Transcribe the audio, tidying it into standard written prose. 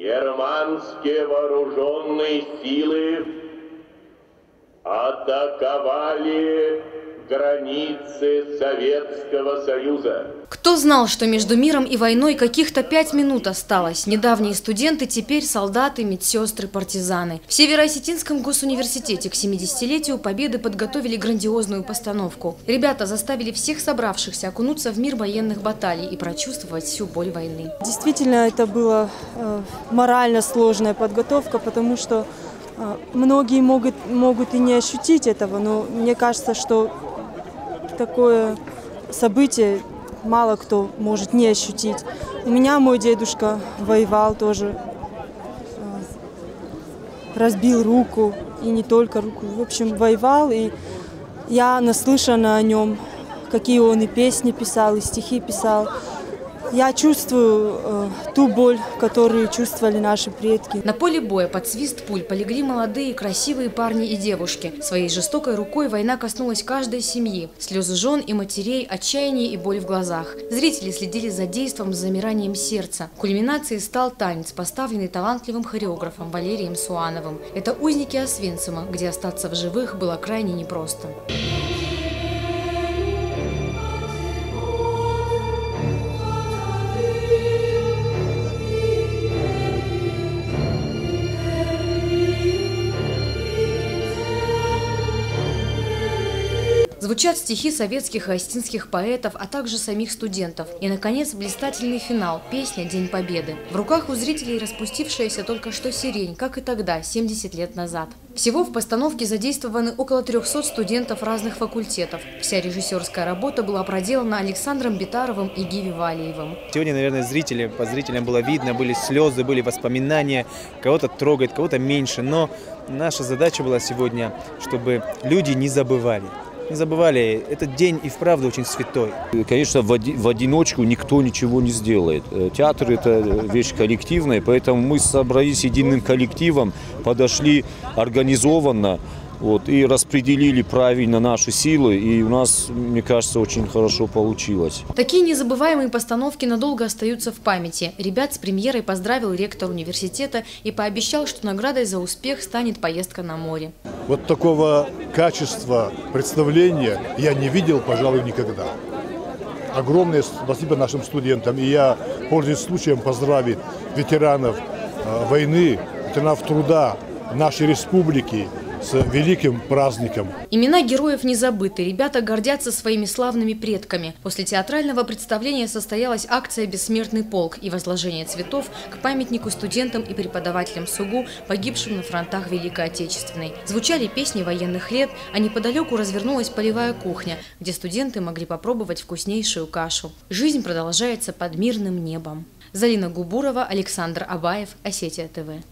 Германские вооруженные силы атаковали границы Советского Союза. Кто знал, что между миром и войной каких-то 5 минут осталось? Недавние студенты теперь солдаты, медсестры, партизаны. В Северо-Осетинском госуниверситете к 70-летию Победы подготовили грандиозную постановку. Ребята заставили всех собравшихся окунуться в мир военных баталий и прочувствовать всю боль войны. Действительно, это была морально сложная подготовка, потому что многие могут и не ощутить этого, но мне кажется, что такое событие мало кто может не ощутить. У меня мой дедушка воевал тоже, разбил руку, и не только руку, в общем, воевал, и я наслышана о нем, какие он и песни писал, и стихи писал. Я чувствую ту боль, которую чувствовали наши предки. На поле боя под свист пуль полегли молодые, красивые парни и девушки. Своей жестокой рукой война коснулась каждой семьи. Слезы жен и матерей, отчаяние и боль в глазах. Зрители следили за действом с замиранием сердца. Кульминацией стал танец, поставленный талантливым хореографом Валерием Суановым. Это узники Освенцима, где остаться в живых было крайне непросто. Звучат стихи советских и осетинских поэтов, а также самих студентов. И, наконец, блистательный финал – песня «День Победы». В руках у зрителей распустившаяся только что сирень, как и тогда, 70 лет назад. Всего в постановке задействованы около 300 студентов разных факультетов. Вся режиссерская работа была проделана Александром Битаровым и Гиви Валиевым. Сегодня, наверное, по зрителям было видно, были слезы, были воспоминания. Кого-то трогает, кого-то меньше. Но наша задача была сегодня, чтобы люди не забывали. Не забывали, этот день и вправду очень святой. Конечно, в одиночку никто ничего не сделает. Театр – это вещь коллективная, поэтому мы собрались единым коллективом, подошли организованно и распределили правильно наши силы, и у нас, мне кажется, очень хорошо получилось. Такие незабываемые постановки надолго остаются в памяти. Ребят с премьерой поздравил ректор университета и пообещал, что наградой за успех станет поездка на море. Вот такого качества представления я не видел, пожалуй, никогда. Огромное спасибо нашим студентам. И я, пользуясь случаем, поздравить ветеранов войны, ветеранов труда нашей республики с великим праздником. Имена героев не забыты. Ребята гордятся своими славными предками. После театрального представления состоялась акция «Бессмертный полк» и возложение цветов к памятнику студентам и преподавателям СУГУ, погибшим на фронтах Великой Отечественной. Звучали песни военных лет, а неподалеку развернулась полевая кухня, где студенты могли попробовать вкуснейшую кашу. Жизнь продолжается под мирным небом. Залина Губурова, Александр Абаев, Осетия ТВ.